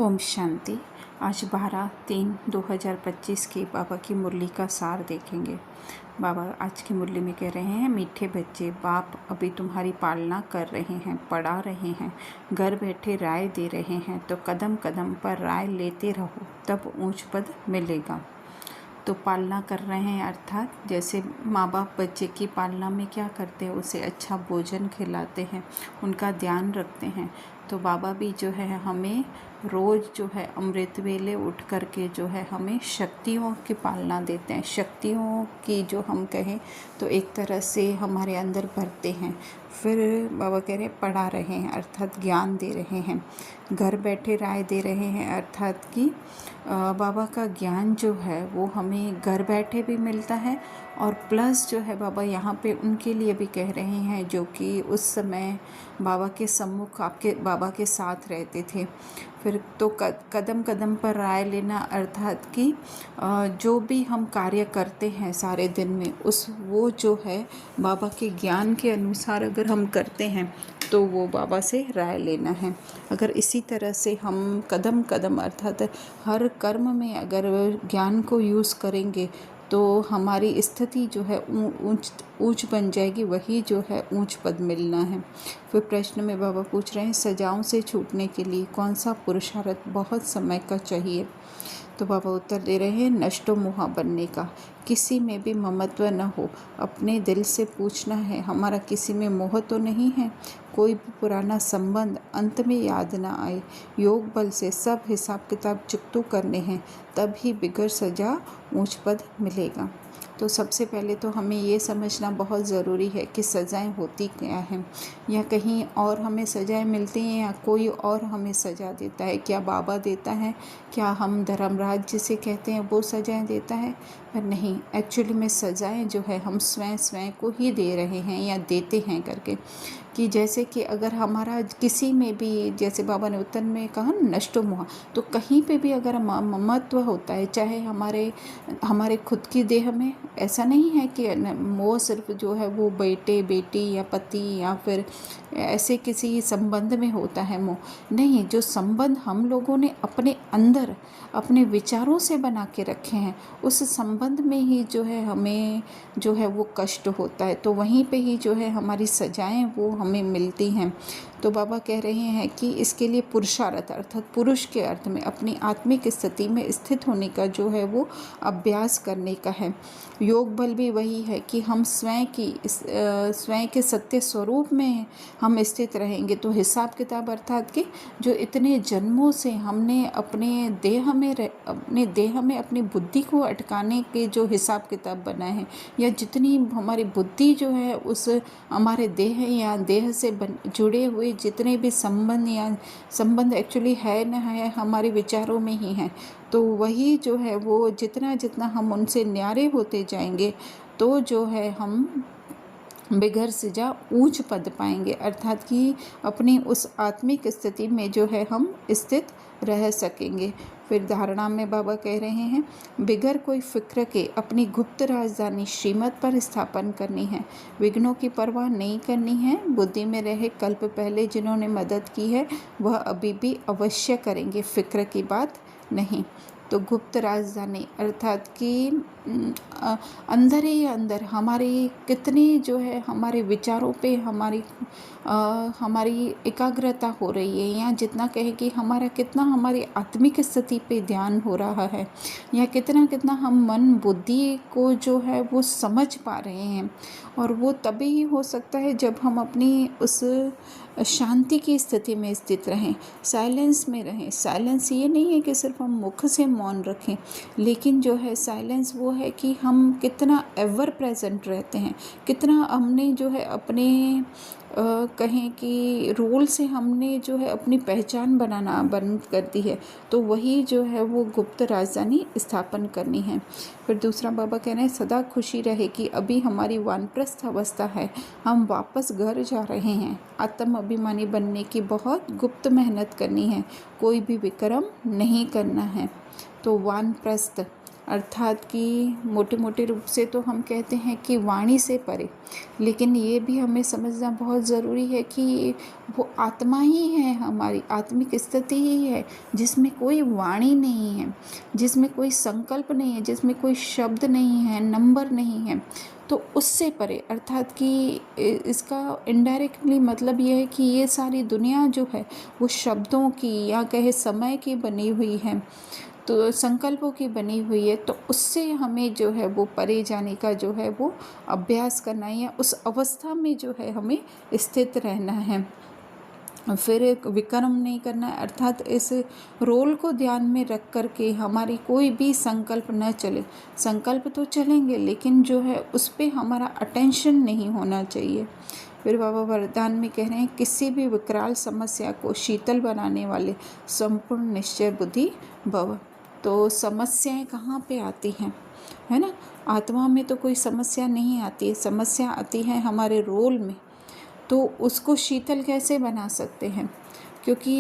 ओम शांति। आज 12/3/2025 की बाबा की मुरली का सार देखेंगे। बाबा आज की मुरली में कह रहे हैं, मीठे बच्चे, बाप अभी तुम्हारी पालना कर रहे हैं, पढ़ा रहे हैं, घर बैठे राय दे रहे हैं, तो कदम कदम पर राय लेते रहो, तब ऊंच पद मिलेगा। तो पालना कर रहे हैं अर्थात जैसे माँ बाप बच्चे की पालना में क्या करते हैं, उसे अच्छा भोजन खिलाते हैं, उनका ध्यान रखते हैं। तो बाबा भी जो है हमें रोज़ जो है अमृत वेले उठ करके जो है हमें शक्तियों की पालना देते हैं। शक्तियों की जो हम कहें तो एक तरह से हमारे अंदर भरते हैं। फिर बाबा कह रहे हैं पढ़ा रहे हैं अर्थात ज्ञान दे रहे हैं, घर बैठे राय दे रहे हैं अर्थात कि बाबा का ज्ञान जो है वो हमें घर बैठे भी मिलता है। और प्लस जो है बाबा यहाँ पे उनके लिए भी कह रहे हैं जो कि उस समय बाबा के सम्मुख आपके बाबा के साथ रहते थे। फिर तो कदम कदम पर राय लेना अर्थात कि जो भी हम कार्य करते हैं सारे दिन में वो जो है बाबा के ज्ञान के अनुसार अगर हम करते हैं तो वो बाबा से राय लेना है। अगर इसी तरह से हम कदम कदम अर्थात हर कर्म में अगर ज्ञान को यूज़ करेंगे तो हमारी स्थिति जो है ऊंच बन जाएगी, वही जो है ऊंच पद मिलना है। फिर प्रश्न में बाबा पूछ रहे हैं, सजाओं से छूटने के लिए कौन सा पुरुषार्थ बहुत समय का चाहिए? तो बाबा उत्तर दे रहे हैं, नष्टो मोहा बनने का, किसी में भी ममत्व न हो। अपने दिल से पूछना है, हमारा किसी में मोह तो नहीं है? कोई भी पुराना संबंध अंत में याद ना आए। योग बल से सब हिसाब किताब चुकतू करने हैं, तब ही बिगड़ सजा ऊंच पद मिलेगा। तो सबसे पहले तो हमें ये समझना बहुत ज़रूरी है कि सज़ाएं होती क्या हैं, या कहीं और हमें सज़ाएं मिलती हैं या कोई और हमें सज़ा देता है। क्या बाबा देता है? क्या हम धर्मराज जिसे कहते हैं वो सज़ाएं देता है? पर नहीं, एक्चुअली में सज़ाएं जो है हम स्वयं को ही दे रहे हैं या देते हैं करके। कि जैसे कि अगर हमारा किसी में भी, जैसे बाबा ने उत्तर में कहा नष्टो मोह, तो कहीं पे भी अगर ममत्व होता है, चाहे हमारे खुद की देह में, ऐसा नहीं है कि मोह सिर्फ जो है वो बेटे बेटी या पति या फिर ऐसे किसी संबंध में होता है मोह। नहीं, जो संबंध हम लोगों ने अपने अंदर अपने विचारों से बना के रखे हैं, उस संबंध में ही जो है हमें जो है वो कष्ट होता है। तो वहीं पे ही जो है हमारी सजाएं वो हमें मिलती हैं। तो बाबा कह रहे हैं कि इसके लिए पुरुषार्थ अर्थात पुरुष के अर्थ में अपनी आत्मिक स्थिति में स्थित होने का जो है वो अभ्यास करने का है। योग बल भी वही है कि हम स्वयं के सत्य स्वरूप में हम स्थित रहेंगे। तो हिसाब किताब अर्थात कि जो इतने जन्मों से हमने अपने देह में अपनी बुद्धि को अटकाने के जो हिसाब किताब बनाए हैं, या जितनी हमारी बुद्धि जो है उस हमारे देह या देह से जुड़े हुए जितने भी संबंध एक्चुअली है न है हमारे विचारों में ही हैं। तो वही जो है वो जितना हम उनसे न्यारे होते जाएंगे तो जो है हम बिगड़ सजा ऊंच पद पाएंगे, अर्थात कि अपनी उस आत्मिक स्थिति में जो है हम स्थित रह सकेंगे। फिर धारणा में बाबा कह रहे हैं, बिगर कोई फिक्र के अपनी गुप्त राजधानी श्रीमत पर स्थापन करनी है, विघ्नों की परवाह नहीं करनी है। बुद्धि में रहे कल्प पहले जिन्होंने मदद की है वह अभी भी अवश्य करेंगे, फिक्र की बात नहीं। तो गुप्त राजधानी अर्थात कि अंदर ही अंदर हमारी कितनी जो है हमारे विचारों पे हमारी एकाग्रता हो रही है, या जितना कहे कि हमारा कितना हमारी आत्मिक स्थिति पे ध्यान हो रहा है, या कितना हम मन बुद्धि को जो है वो समझ पा रहे हैं। और वो तभी ही हो सकता है जब हम अपनी उस शांति की स्थिति में स्थित रहें, साइलेंस में रहें। साइलेंस ये नहीं है कि सिर्फ हम मुख से मौन रखें, लेकिन जो है साइलेंस वो है कि हम कितना एवर प्रेजेंट रहते हैं, कितना हमने जो है अपने कहें कि रोल से हमने जो है अपनी पहचान बनाना बंद कर दी है। तो वही जो है वो गुप्त राजधानी स्थापन करनी है। फिर दूसरा बाबा कह रहे हैं, सदा खुशी रहे कि अभी हमारी वानप्रस्थ अवस्था है, हम वापस घर जा रहे हैं। आत्म अभिमानी बनने की बहुत गुप्त मेहनत करनी है, कोई भी विक्रम नहीं करना है। तो वानप्रस्थ अर्थात कि मोटे मोटे रूप से तो हम कहते हैं कि वाणी से परे, लेकिन ये भी हमें समझना बहुत ज़रूरी है कि वो आत्मा ही है, हमारी आत्मिक स्थिति ही है जिसमें कोई वाणी नहीं है, जिसमें कोई संकल्प नहीं है, जिसमें कोई शब्द नहीं है, नंबर नहीं है। तो उससे परे, अर्थात कि इसका इनडायरेक्टली मतलब ये है कि ये सारी दुनिया जो है वो शब्दों की या कहे समय की बनी हुई है, तो संकल्पों की बनी हुई है। तो उससे हमें जो है वो परे जाने का जो है वो अभ्यास करना है, या उस अवस्था में जो है हमें स्थित रहना है, फिर एक विक्रम नहीं करना है। अर्थात इस रोल को ध्यान में रख कर के हमारी कोई भी संकल्प न चले। संकल्प तो चलेंगे लेकिन जो है उस पर हमारा अटेंशन नहीं होना चाहिए। फिर बाबा वरदान में कह रहे हैं, किसी भी विकराल समस्या को शीतल बनाने वाले संपूर्ण निश्चय बुद्धि भव। तो समस्याएं कहाँ पे आती हैं, है ना? आत्मा में तो कोई समस्या नहीं आती है, समस्या आती है हमारे रोल में। तो उसको शीतल कैसे बना सकते हैं? क्योंकि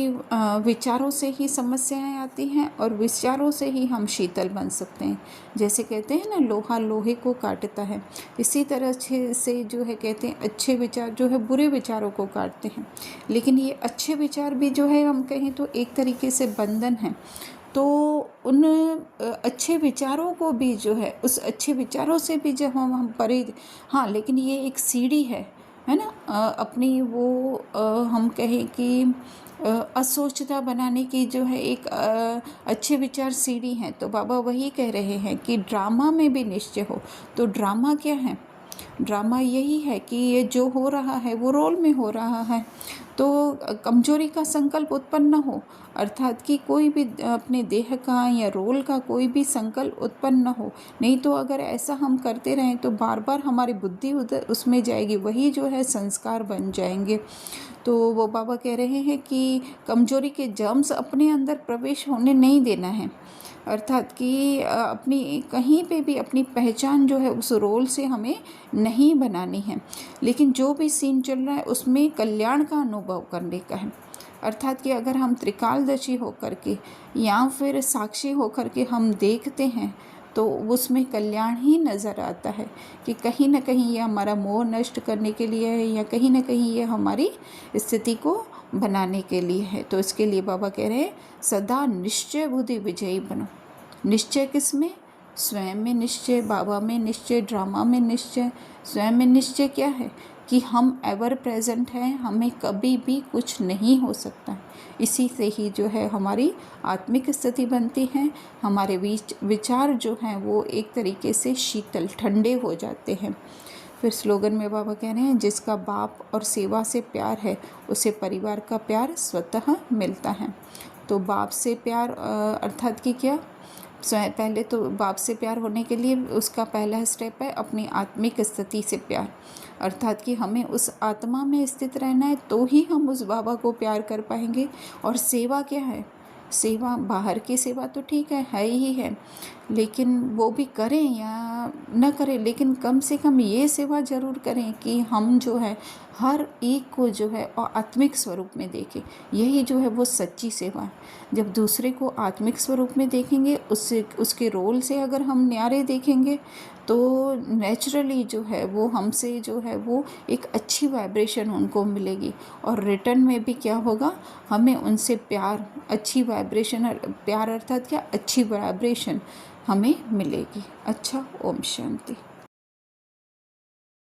विचारों से ही समस्याएं आती हैं और विचारों से ही हम शीतल बन सकते हैं। जैसे कहते हैं ना, लोहा लोहे को काटता है, इसी तरह से जो है कहते हैं अच्छे विचार जो है बुरे विचारों को काटते हैं। लेकिन ये अच्छे विचार भी जो है हम कहें तो एक तरीके से बंधन है। तो उन अच्छे विचारों को भी जो है, उस अच्छे विचारों से भी जब हम परे, हाँ, लेकिन ये एक सीढ़ी है ना? अपनी वो हम कहें कि असोचता बनाने की जो है एक अच्छे विचार सीढ़ी हैं। तो बाबा वही कह रहे हैं कि ड्रामा में भी निश्चय हो। तो ड्रामा क्या है? ड्रामा यही है कि ये जो हो रहा है वो रोल में हो रहा है। तो कमजोरी का संकल्प उत्पन्न न हो, अर्थात कि कोई भी अपने देह का या रोल का कोई भी संकल्प उत्पन्न न हो। नहीं तो अगर ऐसा हम करते रहें तो बार बार हमारी बुद्धि उधर उसमें जाएगी, वही जो है संस्कार बन जाएंगे। तो वो बाबा कह रहे हैं कि कमजोरी के जर्म्स अपने अंदर प्रवेश होने नहीं देना है। अर्थात कि अपनी कहीं पे भी अपनी पहचान जो है उस रोल से हमें नहीं बनानी है, लेकिन जो भी सीन चल रहा है उसमें कल्याण का अनुभव करने का है। अर्थात कि अगर हम त्रिकालदर्शी होकर के या फिर साक्षी होकर के हम देखते हैं तो उसमें कल्याण ही नज़र आता है, कि कहीं ना कहीं ये हमारा मोह नष्ट करने के लिए है, या कहीं ना कहीं ये हमारी स्थिति को बनाने के लिए है। तो इसके लिए बाबा कह रहे हैं, सदा निश्चय बुद्धि विजयी बनो। निश्चय किस में? स्वयं में निश्चय, बाबा में निश्चय, ड्रामा में निश्चय। स्वयं में निश्चय क्या है? कि हम एवर प्रेजेंट हैं, हमें कभी भी कुछ नहीं हो सकता। इसी से ही जो है हमारी आत्मिक स्थिति बनती है, हमारे विचार जो हैं वो एक तरीके से शीतल ठंडे हो जाते हैं। फिर स्लोगन में बाबा कह रहे हैं, जिसका बाप और सेवा से प्यार है उसे परिवार का प्यार स्वतः मिलता है। तो बाप से प्यार अर्थात कि क्या? पहले तो बाप से प्यार होने के लिए उसका पहला स्टेप है अपनी आत्मिक स्थिति से प्यार। अर्थात कि हमें उस आत्मा में स्थित रहना है तो ही हम उस बाबा को प्यार कर पाएंगे। और सेवा क्या है? सेवा, बाहर की सेवा तो ठीक है ही है, लेकिन वो भी करें या न करें, लेकिन कम से कम ये सेवा ज़रूर करें कि हम जो है हर एक को जो है आत्मिक स्वरूप में देखें। यही जो है वो सच्ची सेवा है। जब दूसरे को आत्मिक स्वरूप में देखेंगे, उससे उसके रोल से अगर हम न्यारे देखेंगे तो नेचुरली जो है वो हमसे जो है वो एक अच्छी वाइब्रेशन उनको मिलेगी, और रिटर्न में भी क्या होगा, हमें उनसे प्यार, अच्छी वाइब्रेशन, प्यार अर्थात क्या? अच्छी वाइब्रेशन हमें मिलेगी। अच्छा, ओम शांति।